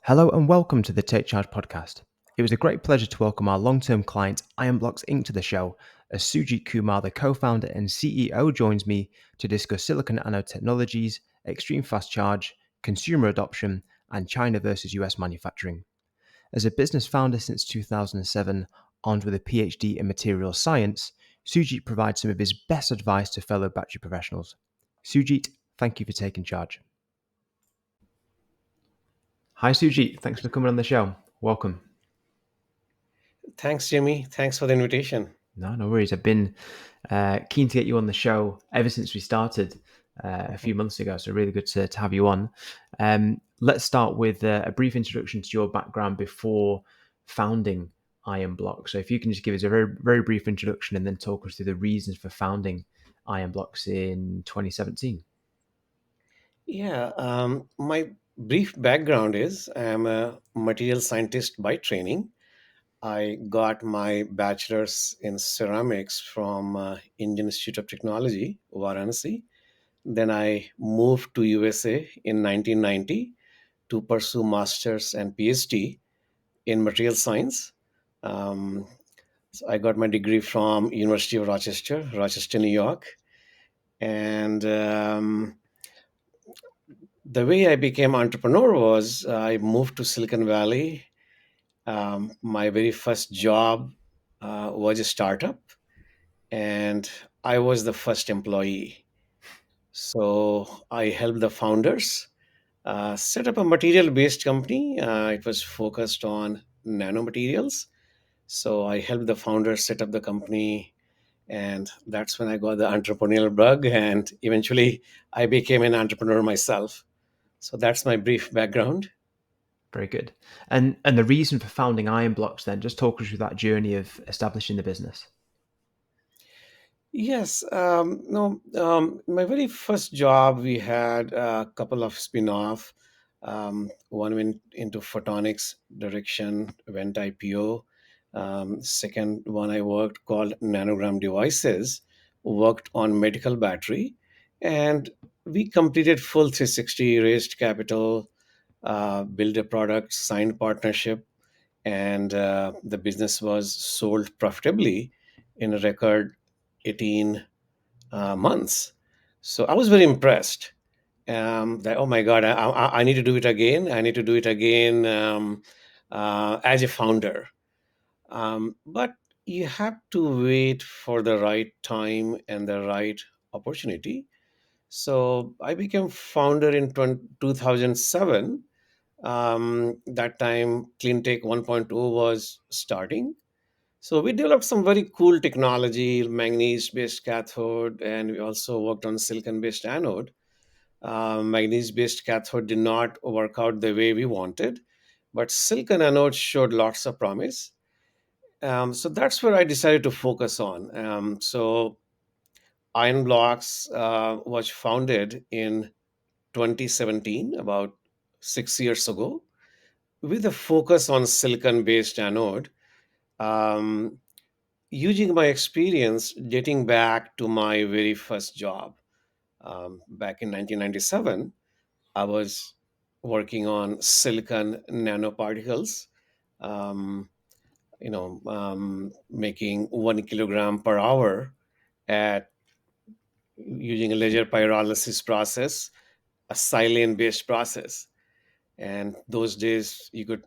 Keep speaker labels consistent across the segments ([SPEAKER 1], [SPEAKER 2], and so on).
[SPEAKER 1] Hello and welcome to the Take Charge podcast. It was a great pleasure to welcome our long-term client Ionblox Inc to the show as Sujeet Kumar, the co-founder and CEO, joins me to discuss silicon anode technologies, extreme fast charge, consumer adoption, and China versus US manufacturing. As a business founder since 2007, armed with a PhD in materials science, Sujeet provides some of his best advice to fellow battery professionals. Sujeet, thank you for taking charge. Hi Sujeet, thanks for coming on the show. Welcome.
[SPEAKER 2] Thanks, Jimmy. Thanks for the invitation.
[SPEAKER 1] No worries. I've been keen to get you on the show ever since we started a few months ago. So really good to have you on. Let's start with a brief introduction to your background before founding Ionblox. So if you can just give us a very brief introduction and then talk us through the reasons for founding Ionblox in 2017.
[SPEAKER 2] Yeah, my brief background is I'm a material scientist by training. I got my bachelor's in ceramics from Indian Institute of Technology, Varanasi. Then I moved to USA in 1990 to pursue master's and PhD in material science. Um, so I got my degree from University of Rochester, Rochester, New York, and the way I became entrepreneur was I moved to Silicon Valley. My very first job was a startup, and I was the first employee. So I helped the founders set up a material-based company. It was focused on nanomaterials. So I helped the founders set up the company, and that's when I got the entrepreneurial bug, and eventually I became an entrepreneur myself. So that's my brief background.
[SPEAKER 1] Very good. And the reason for founding Ionblox then, just talk us through that journey of establishing the business.
[SPEAKER 2] Yes, no. My very first job, we had a couple of spin-off. One went into photonics direction, went IPO. Second one I worked called Nanogram Devices, worked on medical battery, and we completed full 360, raised capital, built a product, signed partnership, and the business was sold profitably in a record 18 months. So I was very impressed. That oh my God, I need to do it again. I need to do it again as a founder. But you have to wait for the right time and the right opportunity. So I became founder in 2007. That time, CleanTech 1.0 was starting. So we developed some very cool technology, manganese-based cathode, and we also worked on silicon-based anode. Manganese-based cathode did not work out the way we wanted, but silicon anode showed lots of promise. So that's where I decided to focus on. So Ionblox was founded in 2017, about 6 years ago, with a focus on silicon-based anode. Um, Using my experience dating back to my very first job back in 1997, I was working on silicon nanoparticles, um, making 1 kilogram per hour at using a laser pyrolysis process, a silane based process. And those days, you could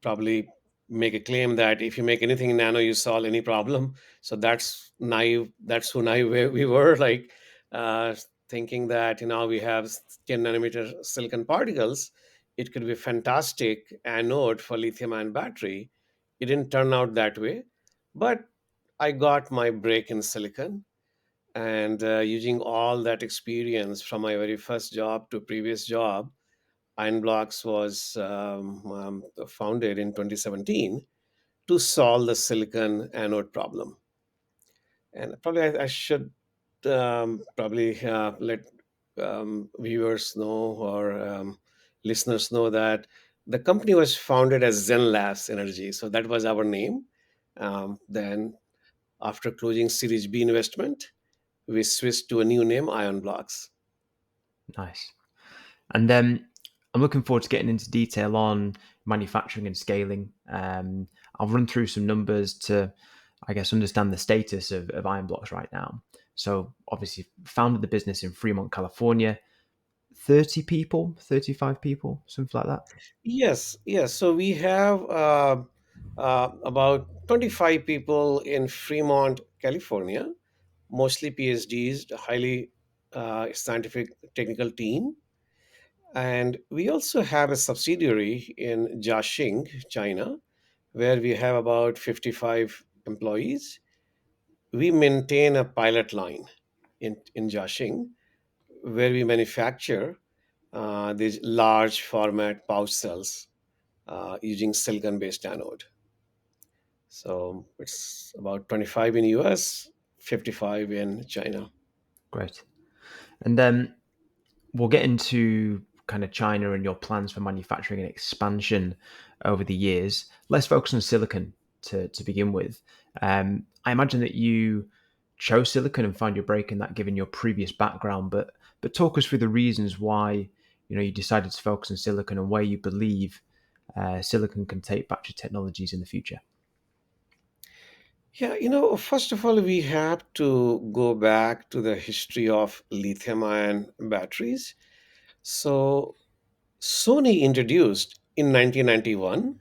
[SPEAKER 2] probably make a claim that if you make anything in nano, you solve any problem. So that's naive. That's who naive we were, like uh, thinking that we have 10 nanometer silicon particles. It could be a fantastic anode for lithium ion battery. It didn't turn out that way, but I got my break in silicon, and using all that experience from my very first job to previous job, Ionblox was founded in 2017 to solve the silicon anode problem. And probably I should probably let viewers know or listeners know that the company was founded as Zen Labs Energy. So that was our name. Then, after closing Series B investment, we switched to a new name, Ionblox.
[SPEAKER 1] Nice. And then I'm looking forward to getting into detail on manufacturing and scaling. I'll run through some numbers to, I guess, understand the status of Ionblox right now. So, obviously, founded the business in Fremont, California. 30 people, 35 people, something like that.
[SPEAKER 2] Yes, yes. So we have about 25 people in Fremont, California, mostly PhDs, a highly scientific technical team. And we also have a subsidiary in Jiaxing, China, where we have about 55 employees. We maintain a pilot line in Jiaxing where we manufacture these large format pouch cells using silicon based anode. So it's about 25 in US, 55 in China.
[SPEAKER 1] Great. And then we'll get into kind of China and your plans for manufacturing and expansion over the years. Let's focus on silicon to begin with. I imagine that you chose silicon and found your break in that given your previous background, but talk us through the reasons why you decided to focus on silicon and where you believe silicon can take battery technologies in the future.
[SPEAKER 2] Yeah, first of all, we have to go back to the history of lithium ion batteries. So, Sony introduced in 1991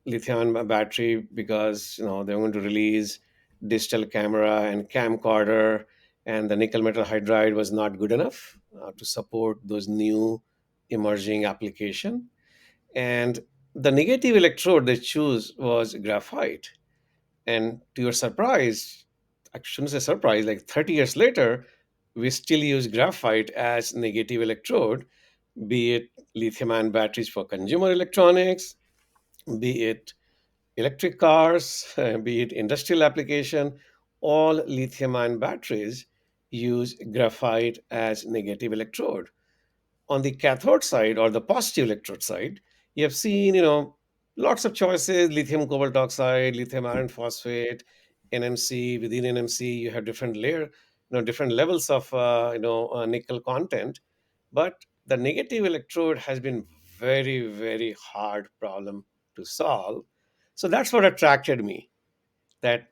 [SPEAKER 2] lithium battery because they're going to release digital camera and camcorder, and the nickel metal hydride was not good enough to support those new emerging application. And the negative electrode they choose was graphite. And to your surprise, I shouldn't say surprise, like 30 years later, we still use graphite as negative electrode, be it lithium ion batteries for consumer electronics, be it electric cars, be it industrial application, all lithium ion batteries use graphite as negative electrode. On the cathode side or the positive electrode side, you have seen, lots of choices: lithium cobalt oxide, lithium iron phosphate, NMC. Within NMC, you have different layer, different levels of, nickel content. But the negative electrode has been very, very hard problem to solve. So that's what attracted me. That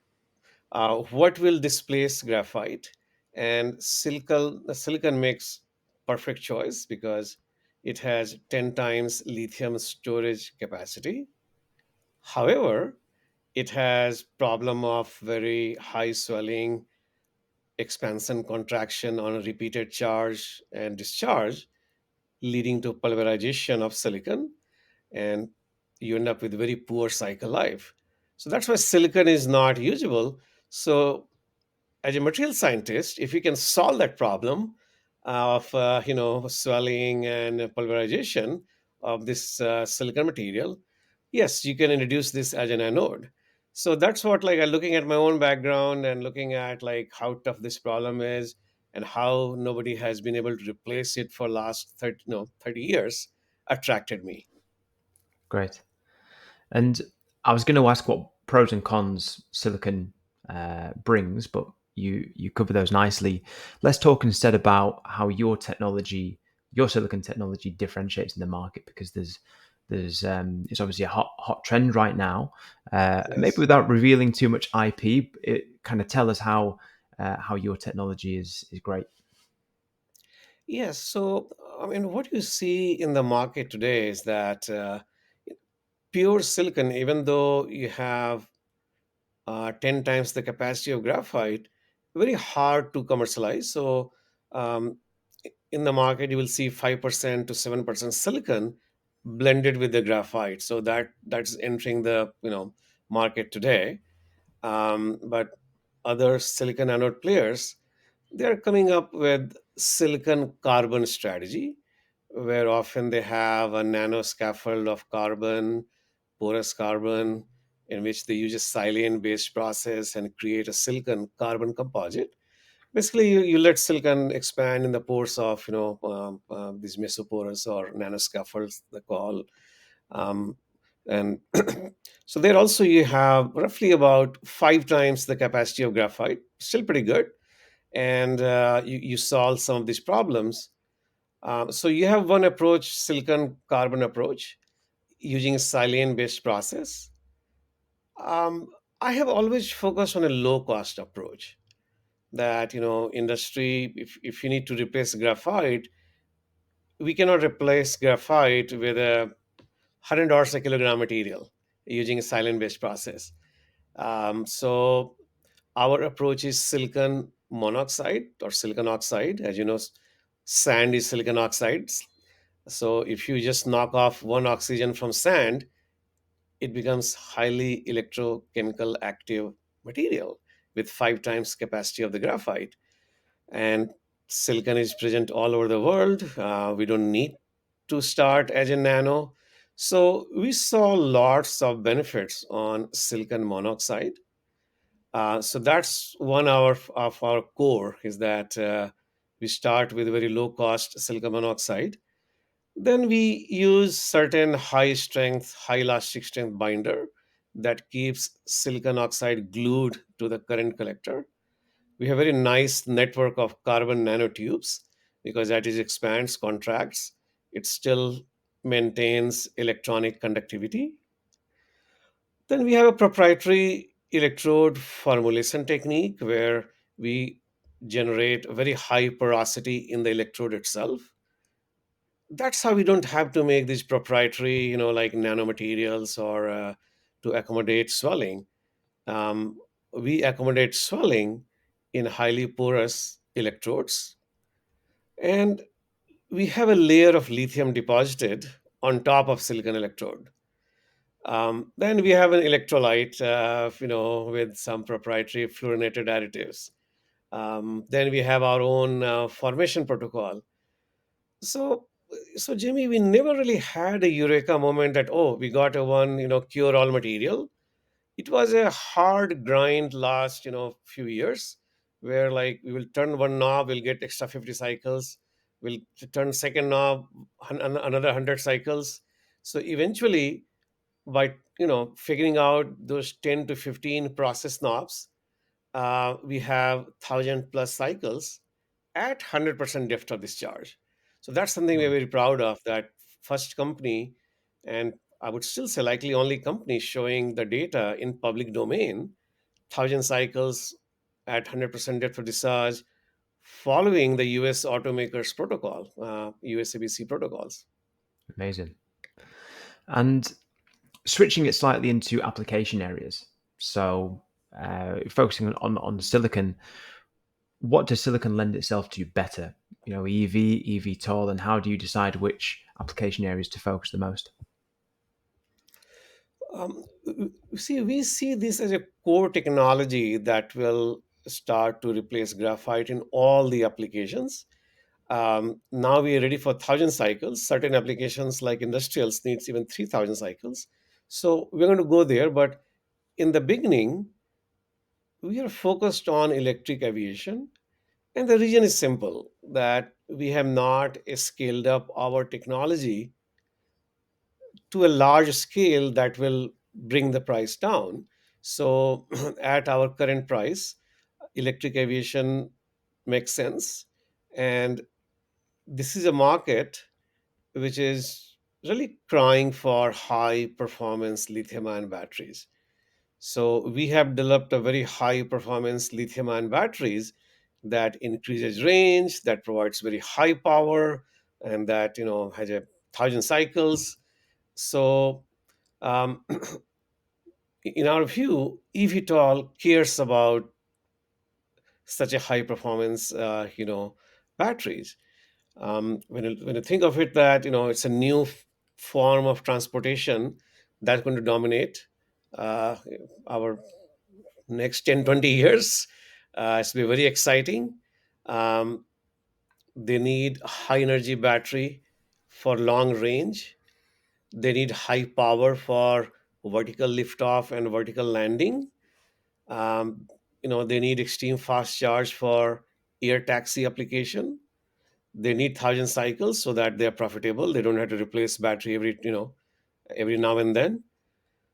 [SPEAKER 2] what will displace graphite, and silicon makes perfect choice because it has 10 times lithium storage capacity. However, it has problem of very high swelling, expansion contraction on a repeated charge and discharge, leading to pulverization of silicon, and you end up with very poor cycle life. So that's why silicon is not usable. So as a material scientist, if you can solve that problem of swelling and pulverization of this silicon material, yes, you can introduce this as an anode. So that's what, like, looking at my own background and looking at like how tough this problem is and how nobody has been able to replace it for last 30, 30 years attracted me.
[SPEAKER 1] Great. And I was going to ask what pros and cons silicon brings, but you cover those nicely. Let's talk instead about how your technology, your silicon technology, differentiates in the market because there's it's obviously a hot trend right now. Maybe
[SPEAKER 2] Yes.
[SPEAKER 1] without revealing too much IP, it kind of tell us how your technology is great.
[SPEAKER 2] Yes. So, I mean, what you see in the market today is that pure silicon, even though you have 10 times the capacity of graphite, very hard to commercialize. So, um, in the market, you will see 5% to 7% silicon blended with the graphite. So that's entering the market today. But other silicon anode players, they are coming up with silicon carbon strategy, where often they have a nano scaffold of carbon, porous carbon, in which they use a silane based process and create a silicon carbon composite. Basically, you let silicon expand in the pores of these mesoporous or nanoscaffolds they call, um, and so there also you have roughly about 5 times the capacity of graphite. Still pretty good, and you solve some of these problems. So you have one approach, silicon carbon approach, using silane based process. Um, I have always focused on a low cost approach that, industry, if you need to replace graphite, we cannot replace graphite with a $100 a kilogram material using a silane based process. So our approach is silicon monoxide or silicon oxide. As you know, sand is silicon oxide. So if you just knock off one oxygen from sand, it becomes highly electrochemical active material with 5 times capacity of the graphite. And silicon is present all over the world. We don't need to start as a nano. So we saw lots of benefits on silicon monoxide. So that's one of our core is that we start with very low cost silicon monoxide. Then we use certain high strength, high elastic strength binder that keeps silicon oxide glued to the current collector. We have very nice network of carbon nanotubes because that is expands, contracts. It still maintains electronic conductivity. Then we have a proprietary electrode formulation technique where we generate very high porosity in the electrode itself. That's how we don't have to make these proprietary, like nanomaterials or to accommodate swelling. We accommodate swelling in highly porous electrodes, and we have a layer of lithium deposited on top of silicon electrode. Then we have an electrolyte, with some proprietary fluorinated additives. Then we have our own formation protocol. So, so Jimmy, we never really had a eureka moment that we got a one cure all material. It was a hard grind last few years, where like we will turn one knob, we'll get extra 50 cycles. We'll turn second knob, another 100 cycles. So eventually, by figuring out those 10 to 15 process knobs, we have 1,000 plus cycles at 100% depth of discharge. So that's something we're
[SPEAKER 1] Wow.
[SPEAKER 2] very proud of, that first company, and I would still say likely only company showing the data in public domain, 1,000 cycles at 100% depth of discharge, following the US automakers protocol, USABC protocols.
[SPEAKER 1] Amazing. And switching it slightly into application areas. So, focusing on silicon, what does silicon lend itself to better? EV, EVTOL, and how do you decide which application areas to focus the most?
[SPEAKER 2] We see this as a core technology that will start to replace graphite in all the applications. Now we are ready for 1,000 cycles. Certain applications like industrials needs even 3,000 cycles. So we're going to go there. But in the beginning, we are focused on electric aviation. And the reason is simple, that we have not scaled up our technology to a large scale that will bring the price down. So at our current price, electric aviation makes sense. And this is a market which is really crying for high performance lithium ion batteries. So we have developed a very high performance lithium ion batteries that increases range, that provides very high power, and that has 1,000 cycles. So um, in our view, eVTOL cares about such a high performance, batteries. When you think of it, that it's a new form of transportation that's going to dominate uh, our next 10-20 years. It's be very exciting. um, they need high energy battery for long range. They need high power for vertical liftoff and vertical landing. um, they need extreme fast charge for air taxi application. They need 1,000 cycles so that they're profitable. They don't have to replace battery every now and then.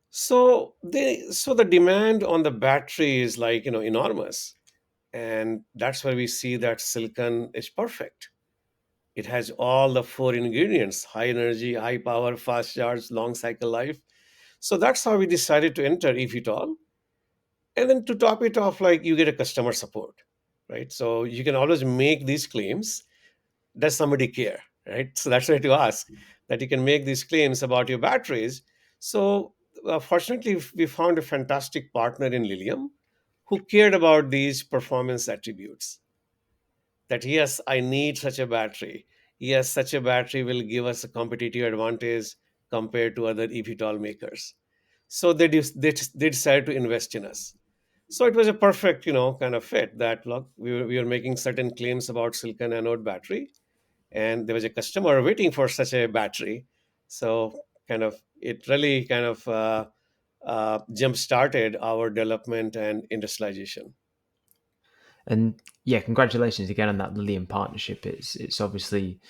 [SPEAKER 2] So the demand on the battery is like enormous, and that's where we see that silicon is perfect. It has all the four ingredients: high energy, high power, fast charge, long cycle life. So that's how we decided to enter eVTOL. And then to top it off, like, you get a customer support, right? So you can always make these claims. Does somebody care, right? So that's why to ask that you can make these claims about your batteries. So fortunately, we found a fantastic partner in Lilium who cared about these performance attributes. That yes, I need such a battery. Yes, such a battery will give us a competitive advantage compared to other eVTOL makers. So they decided to invest in us. So it was a perfect, kind of fit that, look, we were making certain claims about silicon anode battery, and there was a customer waiting for such a battery. So kind of it really kind of jump started our development and industrialization.
[SPEAKER 1] And yeah, congratulations again on that Lilium partnership. It's obviously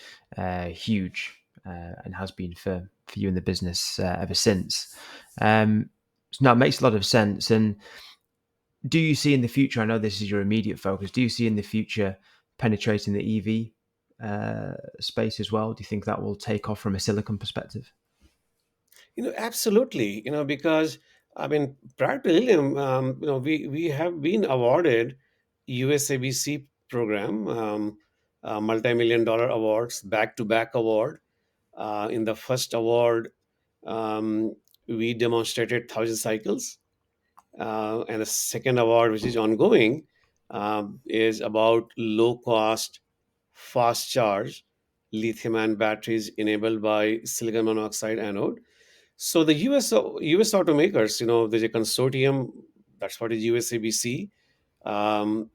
[SPEAKER 1] huge and has been for you in the business ever since. So now it makes a lot of sense. And do you see in the future? I know this is your immediate focus. Do you see in the future penetrating the EV space as well? Do you think that will take off from a silicon perspective?
[SPEAKER 2] Absolutely. Because I mean, prior to Helium, we have been awarded USABC program, multi-million dollar awards, back-to-back award. In the first award, um, we demonstrated 1,000 cycles, and the second award, which is ongoing, is about low-cost, fast-charge lithium-ion batteries enabled by silicon monoxide anode. So the US automakers, there's a consortium. That's what is USABC. Um,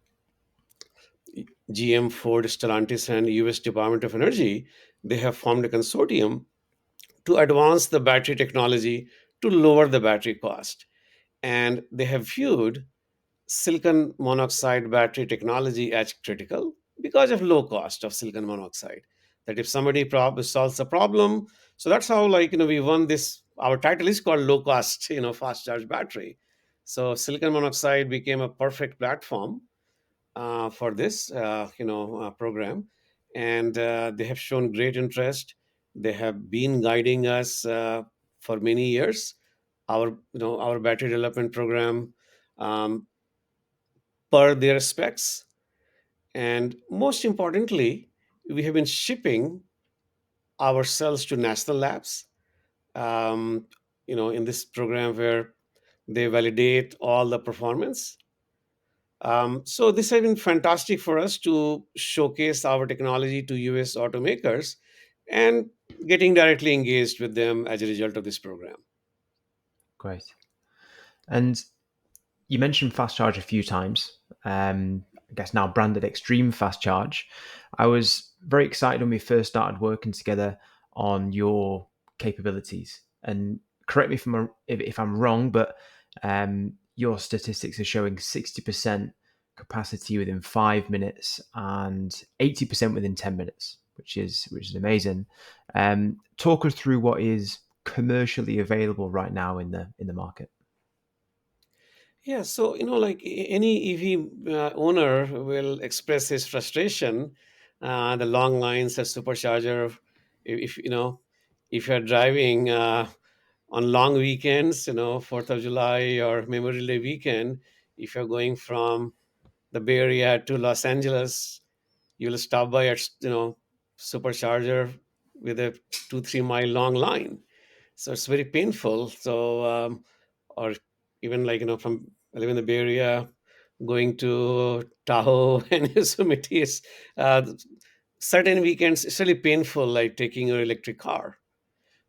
[SPEAKER 2] GM, Ford, Stellantis, and US Department of Energy, they have formed a consortium to advance the battery technology to lower the battery cost. And they have viewed silicon monoxide battery technology as critical because of low cost of silicon monoxide. That if somebody solves a problem, so that's how, like, we won this. Our title is called low cost, fast charge battery. So silicon monoxide became a perfect platform for this program, and they have shown great interest. They have been guiding us for many years. Our battery development program, um, per their specs. And most importantly, we have been shipping our cells to national labs, um, in this program where they validate all the performance. So this has been fantastic for us to showcase our technology to US automakers and getting directly engaged with them as a result of this program.
[SPEAKER 1] Great. And you mentioned fast charge a few times. I guess now branded Extreme Fast Charge. I was very excited when we first started working together on your capabilities. And correct me if I'm wrong, but your statistics are showing 60% capacity within 5 minutes and 80% within 10 minutes, which is amazing. Talk us through what is commercially available right now in the market.
[SPEAKER 2] Yeah, so like any EV owner will express his frustration, the long lines at supercharger. If if you're driving on long weekends, 4th of July or Memorial Day weekend, if you're going from the Bay Area to Los Angeles, you'll stop by at supercharger with a 2-3 mile long line. So it's very painful. So or even, like, from, I live in the Bay Area, going to Tahoe and Yosemite is, certain weekends it's really painful, like taking your electric car.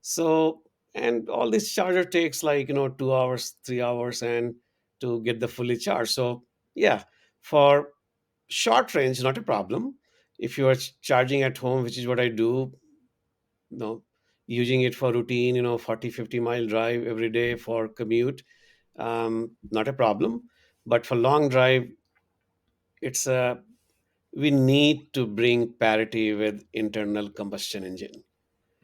[SPEAKER 2] So, and all this charger takes, like, 2 hours, 3 hours, and to get the fully charged. So yeah, for short range, not a problem. If you are charging at home, which is what I do, you know using it for routine, 40-50 mile drive every day for commute, not a problem. But for long drive, it's a we need to bring parity with internal combustion engine.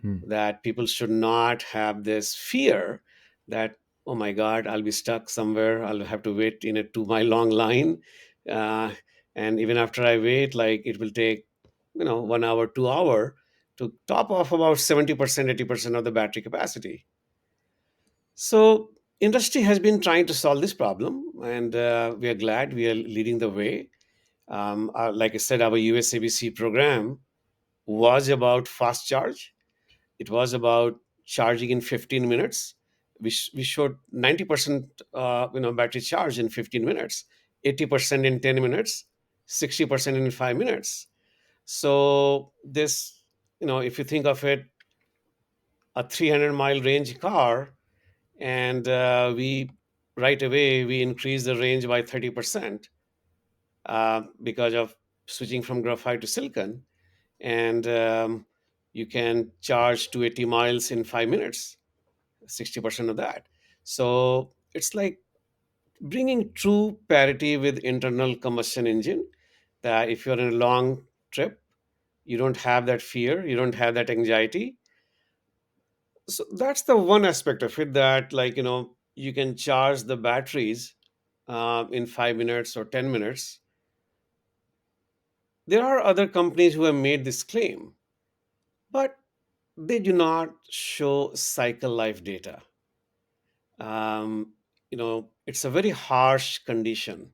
[SPEAKER 1] Hmm.
[SPEAKER 2] That people should not have this fear that, oh my god, I'll be stuck somewhere, I'll have to wait in a 2 mile long line, uh, and even after I wait, like, it will take 1 hour, 2 hour, to top off about 70%, 80% of the battery capacity. So industry has been trying to solve this problem, and we are glad we are leading the way. Like I said, our USABC program was about fast charge. It was about charging in 15 minutes. We showed 90% battery charge in 15 minutes, 80% in 10 minutes, 60% in 5 minutes. So this, if you think of it, a 300-mile range car, and we right away we increase the range by 30% because of switching from graphite to silicon, and you can charge 280 miles in 5 minutes, 60% of that. So it's like bringing true parity with internal combustion engine, that if you're in a long trip, you don't have that fear, you don't have that anxiety. So that's the one aspect of it, that you can charge the batteries in 5 minutes or 10 minutes. There are other companies who have made this claim, but they do not show cycle life data. It's a very harsh condition,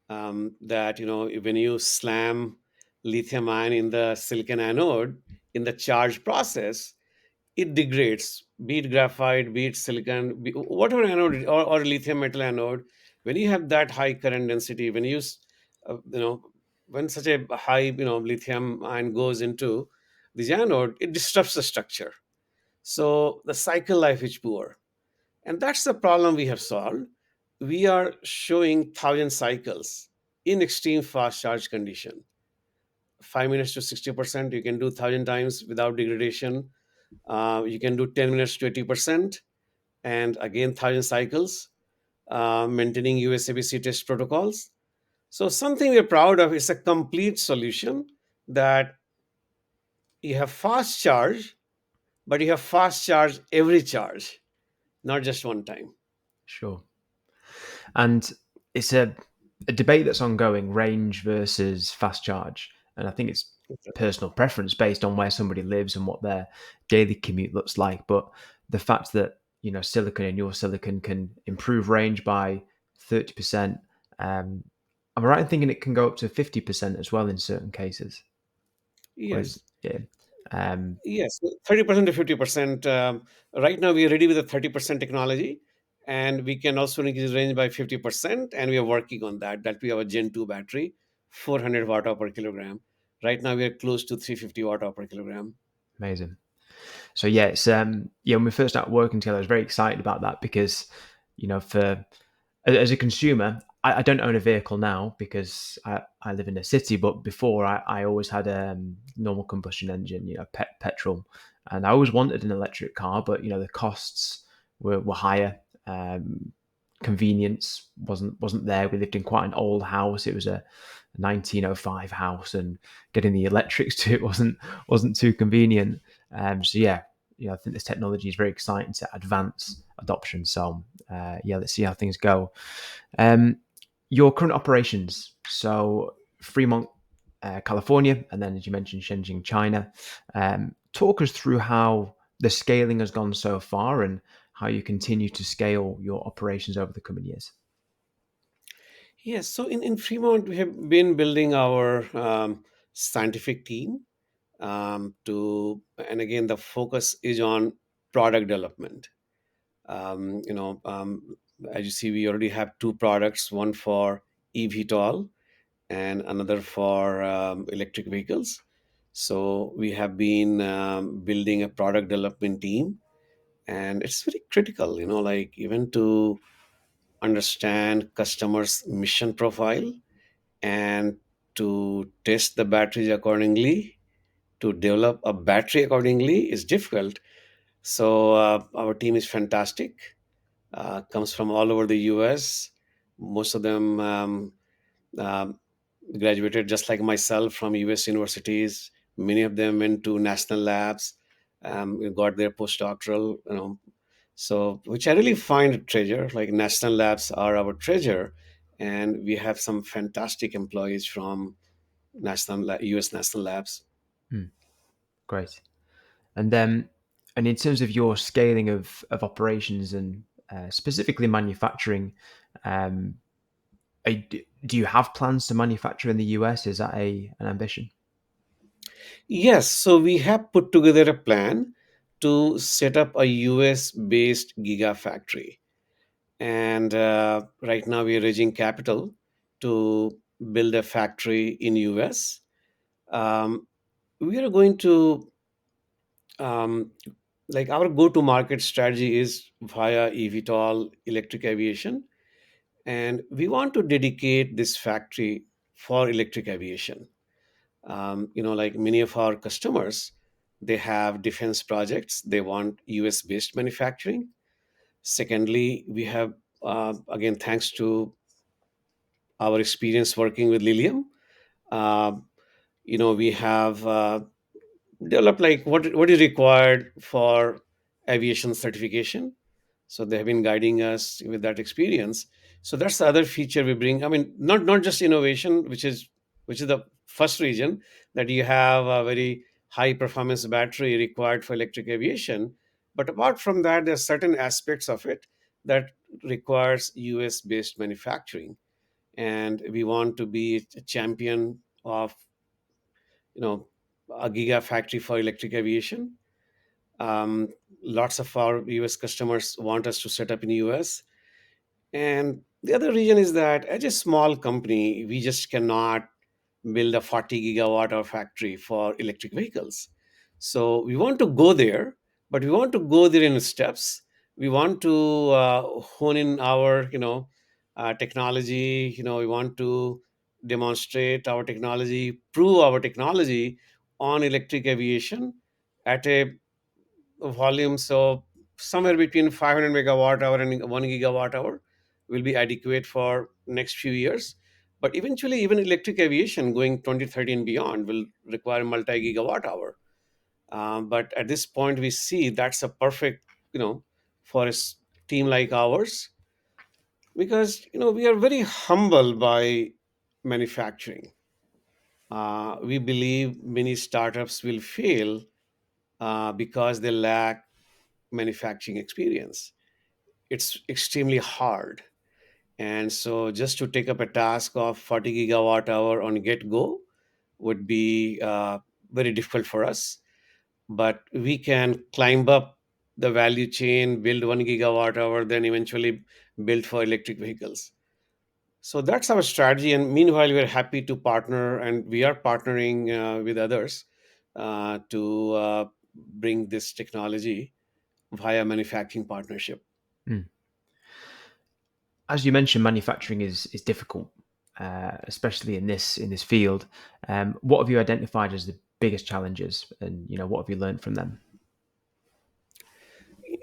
[SPEAKER 2] that when you slam lithium ion in the silicon anode in the charge process, it degrades, be it graphite, be it silicon, whatever anode, or lithium metal anode. When you have that high current density, when you use, when such a high, lithium ion goes into the anode, it disrupts the structure. So the cycle life is poor. And that's the problem we have solved. We are showing 1,000 cycles in extreme fast charge condition. 5 minutes to 60%, you can do 1,000 times without degradation. You can do 10 minutes to 80%, and again 1,000 cycles, maintaining USABC test protocols. So something we're proud of is a complete solution, that you have fast charge, but you have fast charge every charge, not just one time.
[SPEAKER 1] Sure. And it's a debate that's ongoing, range versus fast charge. And I think it's personal preference based on where somebody lives and what their daily commute looks like. But the fact that, silicon and your silicon can improve range by 30%, am I right in thinking it can go up to 50% as well in certain cases? Or is,
[SPEAKER 2] Yes.
[SPEAKER 1] yeah. Um,
[SPEAKER 2] Yes, 30% to 50%. Right now, we are ready with the 30% technology, and we can also increase range by 50%. And we are working on that. That we have a Gen 2 battery, 400 watt hour per kilogram. Right now, we are close to 350 watt hour per kilogram.
[SPEAKER 1] Amazing. So yeah, it's when we first started working together, I was very excited about that because, for as a consumer, I don't own a vehicle now because I live in a city. But before, I always had a normal combustion engine, petrol, and I always wanted an electric car, but the costs were higher. Convenience wasn't there. We lived in quite an old house. It was a 1905 house, and getting the electrics to it wasn't too convenient. So yeah, I think this technology is very exciting to advance adoption. So yeah, let's see how things go. Um, your current operations, so Fremont, California, and then as you mentioned, Shenzhen, China. Talk us through how the scaling has gone so far and how you continue to scale your operations over the coming years.
[SPEAKER 2] Yes, so in Fremont, we have been building our scientific team, and again, the focus is on product development. Um, you know, um, as you see, we already have two products, one for eVTOL and another for electric vehicles. So we have been building a product development team, and it's very critical, like even to understand customers' mission profile, and to test the batteries accordingly, to develop a battery accordingly is difficult. So our team is fantastic, comes from all over the US. Most of them um, graduated just like myself from US universities. Many of them went to national labs, got their postdoctoral, so which I really find a treasure. Like national labs are our treasure, and we have some fantastic employees from US national labs.
[SPEAKER 1] Hmm, great. And then, and in terms of your scaling of operations and specifically manufacturing, um, do you have plans to manufacture in the US? Is that an ambition?
[SPEAKER 2] Yes, so we have put together a plan to set up a US based gigafactory. And right now we are raising capital to build a factory in US. Um, we are going to um, like our go to market strategy is via eVTOL electric aviation, and we want to dedicate this factory for electric aviation. Like many of our customers, they have defense projects, they want US based manufacturing. Secondly, we have again, thanks to our experience working with Lilium, uh, we have developed like what is required for aviation certification. So they have been guiding us with that experience. So that's the other feature we bring. I mean, not just innovation, which is the first reason, that you have a very high performance battery required for electric aviation. But apart from that, there are certain aspects of it that requires US based manufacturing. And we want to be a champion of, you know a gigafactory for electric aviation. um, Lots of our US customers want us to set up in US. And the other reason is that as a small company, we just cannot build a 40 gigawatt hour factory for electric vehicles. So we want to go there, but we want to go there in steps. We want to hone in our, technology. We want to demonstrate our technology, prove our technology on electric aviation at a volume. So somewhere between 500 megawatt hour and 1 gigawatt hour will be adequate for next few years. But eventually, even electric aviation going 2030 and beyond will require multi gigawatt hour. But at this point, we see that's a perfect, for team like ours, because we are very humble by manufacturing. We believe many startups will fail because they lack manufacturing experience. It's extremely hard. And so just to take up a task of 40 gigawatt hour on get go would be very difficult for us. But we can climb up the value chain, build 1 gigawatt hour, then eventually build for electric vehicles. So that's our strategy. And meanwhile, we're happy to partner, and we are partnering with others to bring this technology via manufacturing partnership.
[SPEAKER 1] Hmm. As you mentioned, manufacturing is difficult, especially in this field. What have you identified as the biggest challenges, and what have you learned from them?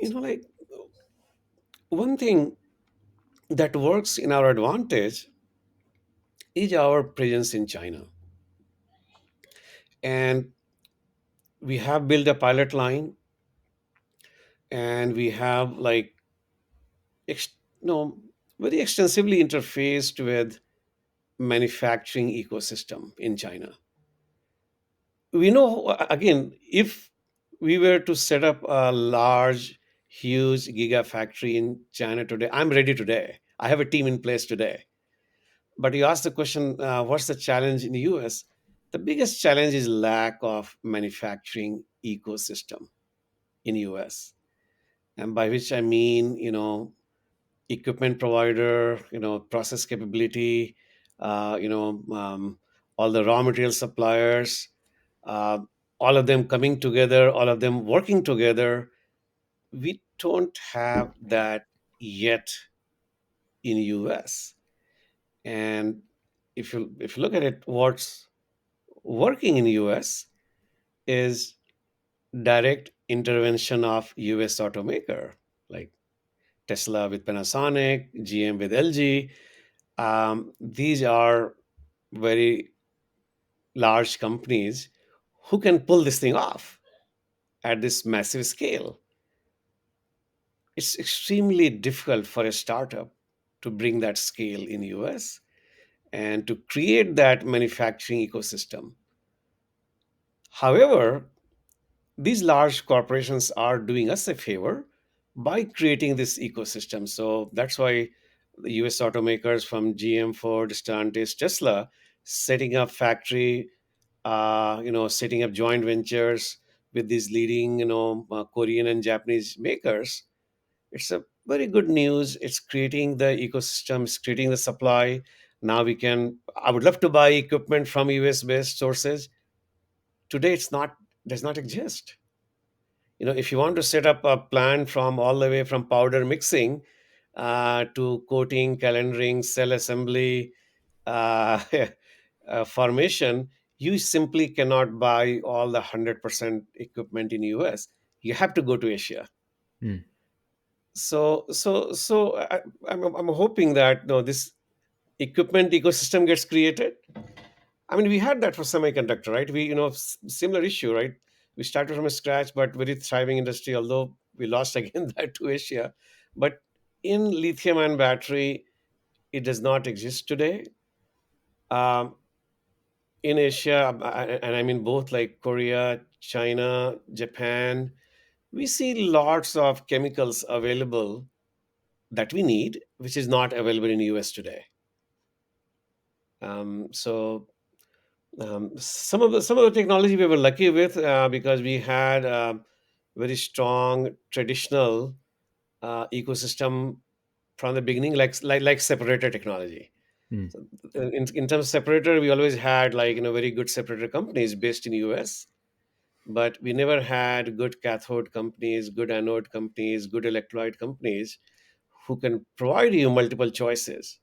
[SPEAKER 2] Like one thing that works in our advantage is our presence in China. And we have built a pilot line, and we have like, ex- no, very extensively interfaced with manufacturing ecosystem in China. We know, again, if we were to set up a large, huge gigafactory in China today, I'm ready today. I have a team in place today. But you asked the question, what's the challenge in the US? The biggest challenge is lack of manufacturing ecosystem in US. And by which I mean, equipment provider, process capability, uh, you know, um, all the raw material suppliers, uh, all of them coming together, all of them working together. We don't have that yet in US. And if you look at it, what's working in US is direct intervention of US automaker like Tesla with Panasonic, GM with LG. These are very large companies who can pull this thing off at this massive scale. It's extremely difficult for a startup to bring that scale in US. and to create that manufacturing ecosystem. However, these large corporations are doing us a favor by creating this ecosystem. So that's why the US automakers from GM, Ford, Stellantis, Tesla setting up factory, setting up joint ventures with these leading, Korean and Japanese makers. It's a very good news. It's creating the ecosystem, it's creating the supply. Now we can, I would love to buy equipment from US based sources. Today it's not, does not exist. If you want to set up a plant from all the way from powder mixing to coating, calendaring, cell assembly, uh, formation, you simply cannot buy all the 100% equipment in US. You have to go to Asia.
[SPEAKER 1] Mm.
[SPEAKER 2] I'm hoping that this equipment ecosystem gets created. I mean, we had that for semiconductor, right? We, similar issue, right? We started from scratch, but very thriving industry, although we lost again that to Asia. But in lithium ion battery, it does not exist today. Um, in Asia, and I mean both like Korea, China, Japan, we see lots of chemicals available that we need, which is not available in US today. So some of the technology we were lucky with because we had very strong traditional ecosystem from the beginning, like separator technology.
[SPEAKER 1] Mm.
[SPEAKER 2] So in terms of separator, we always had like very good separator companies based in US, but we never had good cathode companies, good anode companies, good electrolyte companies who can provide you multiple choices.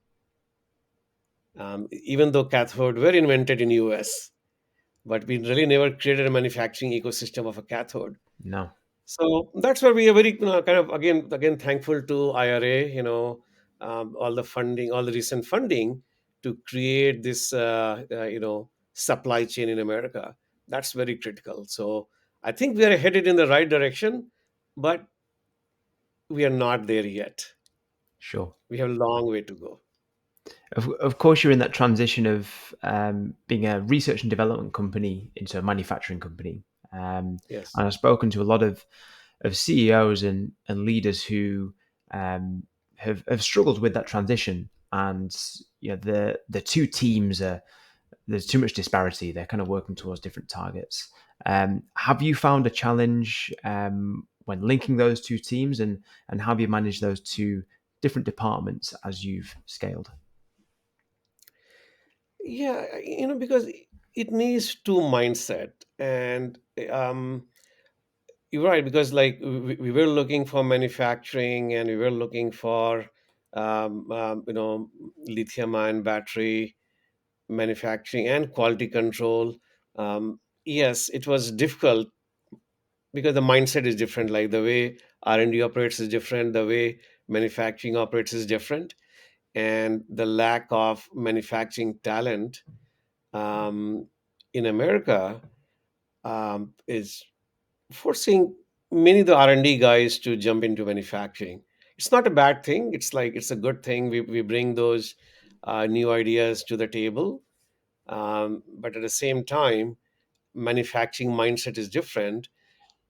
[SPEAKER 2] Even though cathode were invented in US, but we really never created a manufacturing ecosystem of a cathode.
[SPEAKER 1] No.
[SPEAKER 2] So that's where we are very kind of again thankful to IRA, all the funding, all the recent funding to create this supply chain in America. That's very critical. So I think we are headed in the right direction, but we are not there yet.
[SPEAKER 1] Sure.
[SPEAKER 2] We have a long way to go.
[SPEAKER 1] Of course, you're in that transition of being a research and development company into a manufacturing company.
[SPEAKER 2] Yes.
[SPEAKER 1] And I've spoken to a lot of CEOs and leaders who have struggled with that transition. And the two teams are there's too much disparity. They're kind of working towards different targets. Have you found a challenge when linking those two teams, and how have you managed those two different departments as you've scaled?
[SPEAKER 2] Yeah, because it needs two mindset, and you're right, because like we were looking for manufacturing and we were looking for lithium ion battery manufacturing and quality control. Yes, it was difficult because the mindset is different. Like the way R&D operates is different, the way manufacturing operates is different, and the lack of manufacturing talent um, in America is forcing many of the R&D guys to jump into manufacturing. It's not a bad thing. It's like it's a good thing. We bring those new ideas to the table, but at the same time, manufacturing mindset is different.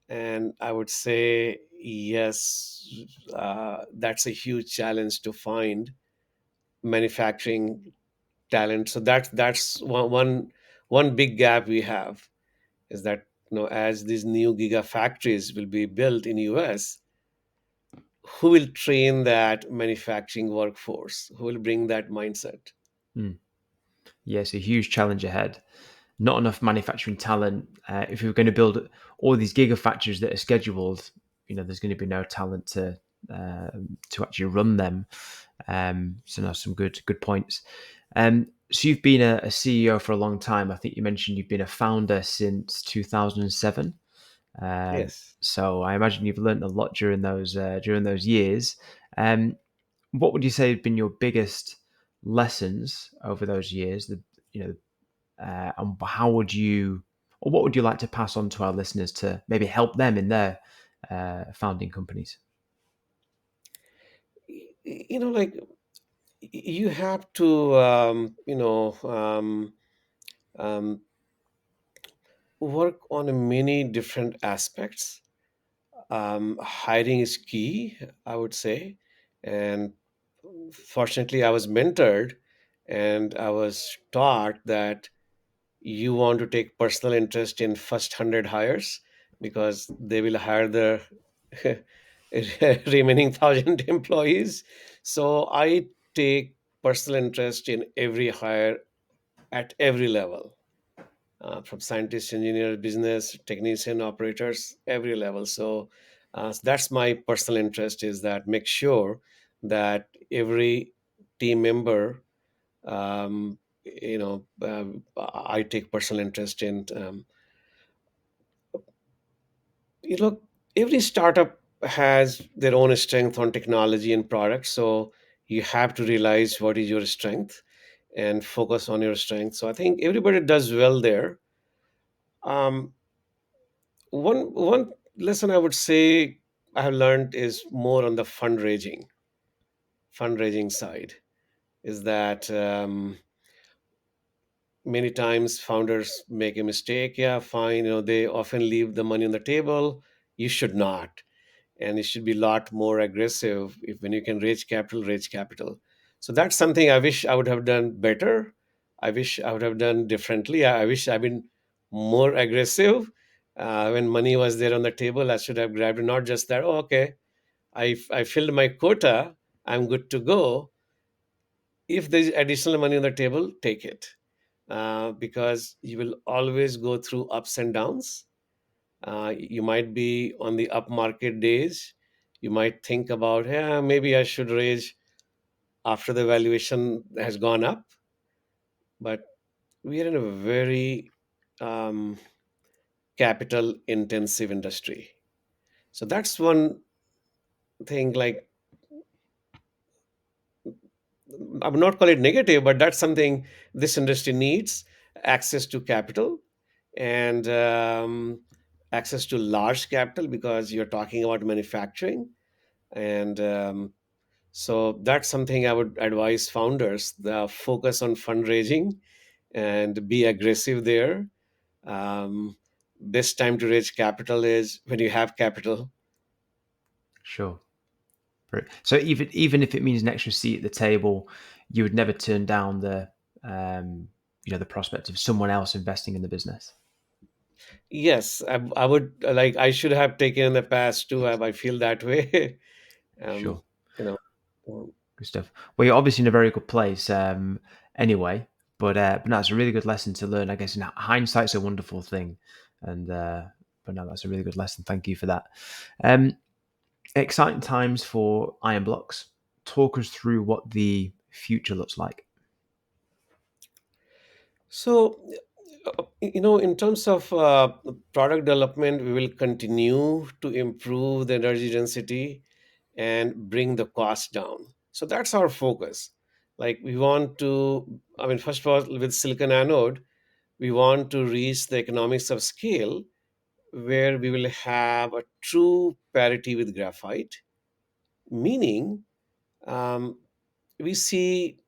[SPEAKER 2] And I would say yes, that's a huge challenge to find manufacturing talent. So that's one big gap we have, is that as these new gigafactories will be built in US, who will train that manufacturing workforce, who will bring that mindset?
[SPEAKER 1] Hmm. Yes, a huge challenge ahead. Not enough manufacturing talent. If we're going to build all these gigafactories that are scheduled, there's going to be no talent to actually run them. So, no, some good points. So you've been a CEO for a long time. I think you mentioned you've been a founder since 2007.
[SPEAKER 2] Yes.
[SPEAKER 1] So I imagine you've learned a lot during those years. Um, what would you say have been your biggest lessons over those years? You know, and how would you, or what would you like to pass on to our listeners to maybe help them in their founding companies?
[SPEAKER 2] Like you have to um, work on many different aspects. Hiring is key, I would say. And fortunately, I was mentored and I was taught that you want to take personal interest in first 100 hires because they will hire the remaining 1,000 employees. So I take personal interest in every hire at every level, from scientists, engineers, business, technician, operators, every level. So that's my personal interest, is that make sure that every team member, I take personal interest in. You know, every startup has their own strength on technology and products. So you have to realize what is your strength and focus on your strength. So I think everybody does well there. Um, one lesson I would say I have learned is more on the fundraising side. Is that many times founders make a mistake. Yeah, fine. They often leave the money on the table. You should not, and it should be a lot more aggressive. If when you can raise capital. So that's something I wish I would have done better. I wish I would have done differently. I wish I've been more aggressive. When money was there on the table, I should have grabbed it. Not just that, oh, okay, I filled my quota, I'm good to go. If there's additional money on the table, take it, because you will always go through ups and downs. You might be on the up market days. You might think about, yeah, maybe I should raise after the valuation has gone up. But we are in a very um, capital intensive industry. So that's one thing. Like, I would not call it negative, but that's something this industry needs: access to capital, and access to large capital, because you're talking about manufacturing. And so that's something I would advise founders: the focus on fundraising and be aggressive there. Um, Best time to raise capital is when you have capital.
[SPEAKER 1] Sure. So even if it means an extra seat at the table, you would never turn down um, the prospect of someone else investing in the business.
[SPEAKER 2] Yes, I would like. I should have taken in the past too. I feel that way. um,
[SPEAKER 1] Sure.
[SPEAKER 2] you know. um,
[SPEAKER 1] Good stuff. Well, you're obviously in a very good place anyway, but no, it's a really good lesson to learn. I guess hindsight's a wonderful thing, and but no, that's a really good lesson. Thank you for that. Um, Exciting times for Ionblox. Talk us through what the future looks like.
[SPEAKER 2] So, in terms of product development, we will continue to improve the energy density and bring the cost down. So that's our focus. Like, we want to, I mean, first of all, with silicon anode, we want to reach the economics of scale where we will have a true parity with graphite, meaning um, we see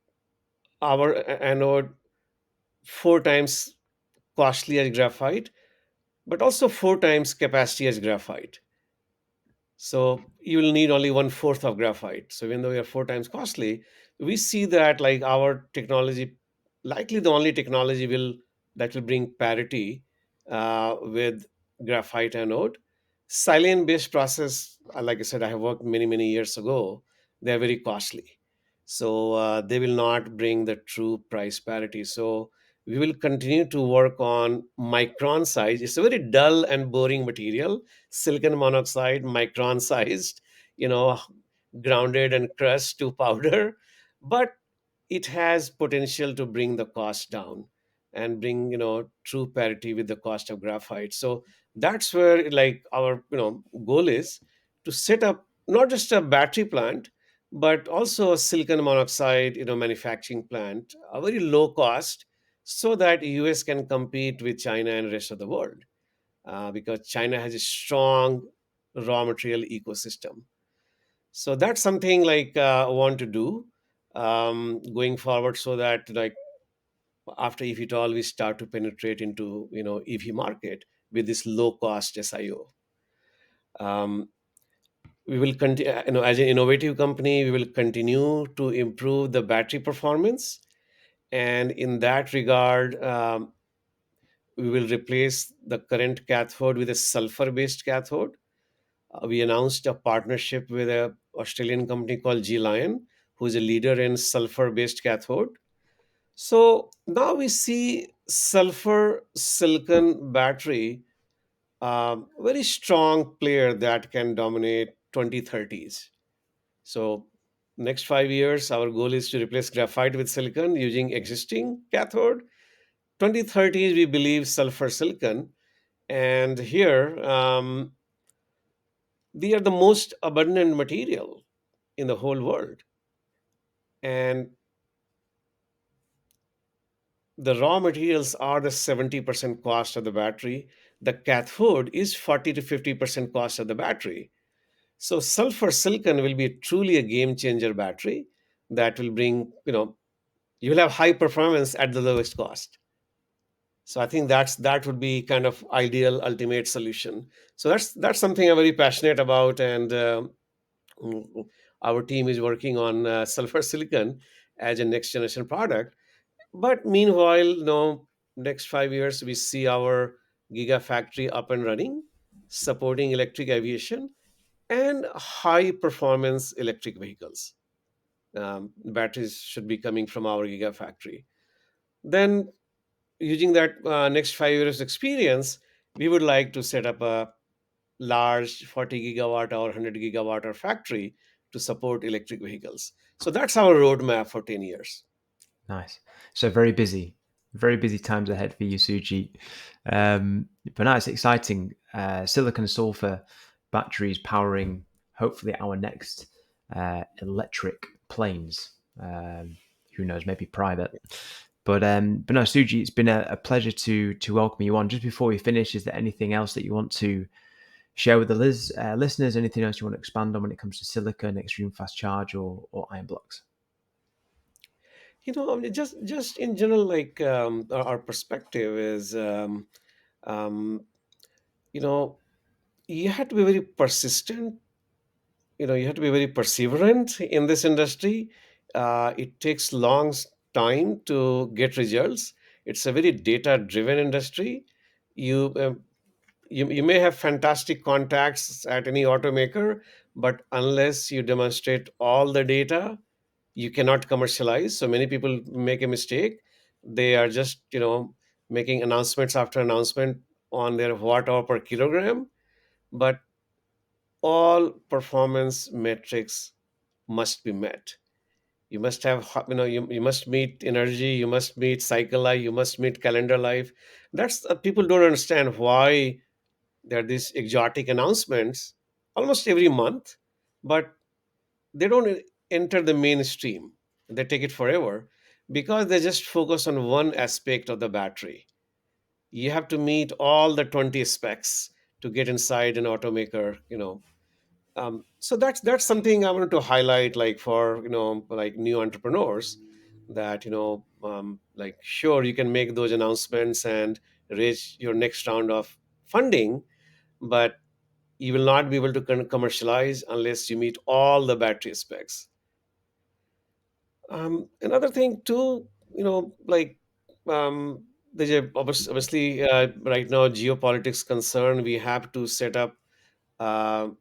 [SPEAKER 2] our anode 4 times costly as graphite, but also 4 times capacity as graphite. So you will need only one fourth of graphite. So even though we are 4 times costly, we see that like our technology, likely the only technology will that will bring parity with graphite anode. Silane based process, like I said, I have worked many years ago. They are very costly, so they will not bring the true price parity. So we will continue to work on micron size. It's a very dull and boring material, silicon monoxide, micron sized, you know, grounded and crushed to powder, but it has potential to bring the cost down and bring, true parity with the cost of graphite. So that's where like our, goal is to set up not just a battery plant, but also a silicon monoxide, manufacturing plant, a very low cost, so that US can compete with China and rest of the world, because China has a strong raw material ecosystem. So that's something like I want to do. going forward, so that like after if at all we start to penetrate into EV market with this low cost SIO. Um, we will continue, as an innovative company, we will continue to improve the battery performance, and in that regard, we will replace the current cathode with a sulfur based cathode. We announced a partnership with a Australian company called G Lion, who is a leader in sulfur based cathode. So now we see sulfur silicon battery, very strong player that can dominate 2030s. So next 5 years, our goal is to replace graphite with silicon using existing cathode. 2030s, we believe sulfur silicon, and here they are the most abundant material in the whole world. And the raw materials are the 70% cost of the battery. The cathode is 40 to 50% cost of the battery. So sulfur silicon will be truly a game changer battery that will bring, you will have high performance at the lowest cost. So I think that would be kind of ideal ultimate solution. So that's something I'm very passionate about, and mm, our team is working on sulfur silicon as a next generation product. But meanwhile, next 5 years, we see our gigafactory up and running, supporting electric aviation and high performance electric vehicles. Batteries should be coming from our gigafactory. Then, using that next 5 years experience, we would like to set up a large 40 gigawatt or 100 gigawatt or factory to support electric vehicles. So that's our roadmap for 10 years.
[SPEAKER 1] Nice. So very busy times ahead for you, Sujeet. But now it's exciting. Silicon sulfur batteries powering hopefully our next electric planes. Who knows? Maybe private. But no, Suji, it's been a pleasure to welcome you on. Just before we finish, is there anything else that you want to share with the listeners? Anything else you want to expand on when it comes to silicon, extreme fast charge, or iron blocks?
[SPEAKER 2] I mean, just in general, like our perspective is, um, you know, you have to be very persistent. You have to be very perseverant in this industry. It takes time to get results. It's a very data driven industry. You um, you, you may have fantastic contacts at any automaker, but unless you demonstrate all the data, you cannot commercialize. So many people make a mistake. They are just making announcements after announcement on their watt hour per kilogram, but all performance metrics must be met. You must have you must meet energy, you must meet cycle life, you must meet calendar life. That's People don't understand why there are these exotic announcements almost every month, but they don't enter the mainstream. They take it forever because they just focus on one aspect of the battery. You have to meet all the 20 specs to get inside an automaker. So that's something I wanted to highlight, like for like new entrepreneurs, that like sure you can make those announcements and raise your next round of funding, but you will not be able to commercialize unless you meet all the battery specs. Another thing too, like there's obviously right now geopolitics concern. We have to set up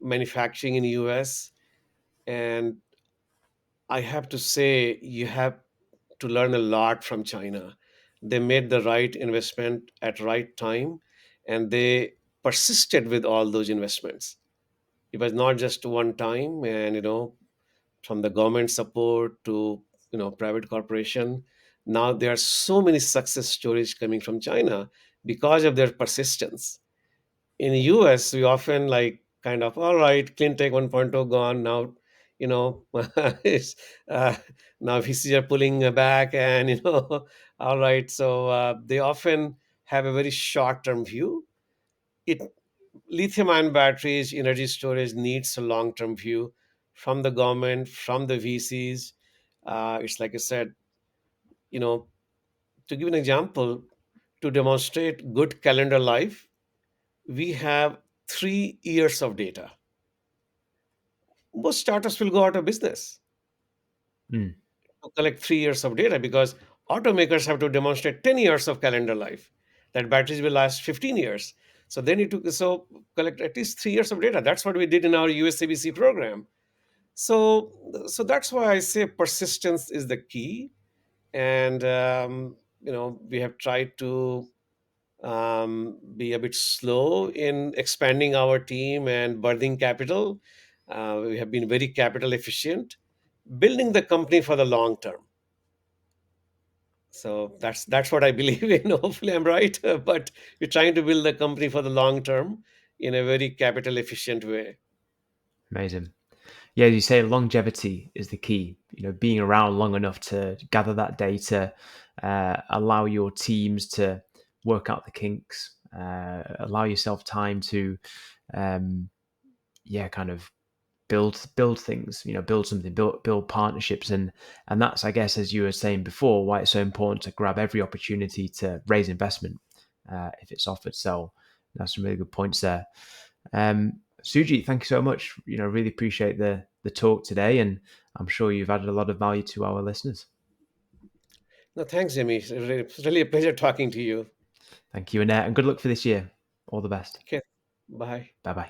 [SPEAKER 2] manufacturing in US, and I have to say you have to learn a lot from China. They made the right investment at right time, and they persisted with all those investments. It was not just one time, and from the government support to private corporation. Now there are so many success stories coming from China because of their persistence. In the US, we often like kind of, all right, clean tech 1.0 gone now. You know, it's, uh, now VCs are pulling back, and all right. So they often have a very short term view. It Lithium ion batteries, energy storage needs a long term view from the government, from the VCs. It's like I said, you know, to give an example, to demonstrate good calendar life, we have 3 years of data. Most startups will go out of business
[SPEAKER 1] Mm,
[SPEAKER 2] to collect 3 years of data because automakers have to demonstrate 10 years of calendar life, that batteries will last 15 years. So they need to collect at least 3 years of data. That's what we did in our USABC program. So that's why I say persistence is the key. And we have tried to be a bit slow in expanding our team and birthing capital. We have been very capital efficient, building the company for the long term. So that's what I believe in. Hopefully, I'm right, but we're trying to build the company for the long term in a very capital efficient way.
[SPEAKER 1] amazing. Yeah, as you say, longevity is the key. Being around long enough to gather that data, allow your teams to work out the kinks, allow yourself time to, um, yeah, kind of build things. Build something, build partnerships, and that's, I guess, as you were saying before, why it's so important to grab every opportunity to raise investment if it's offered. So that's some really good points there. Sujit, thank you so much. Really appreciate the talk today, and I'm sure you've added a lot of value to our listeners.
[SPEAKER 2] No, thanks, Jimmy. It's really a pleasure talking to you.
[SPEAKER 1] Thank you, and good luck for this year. All the best.
[SPEAKER 2] Okay, bye.
[SPEAKER 1] Bye bye.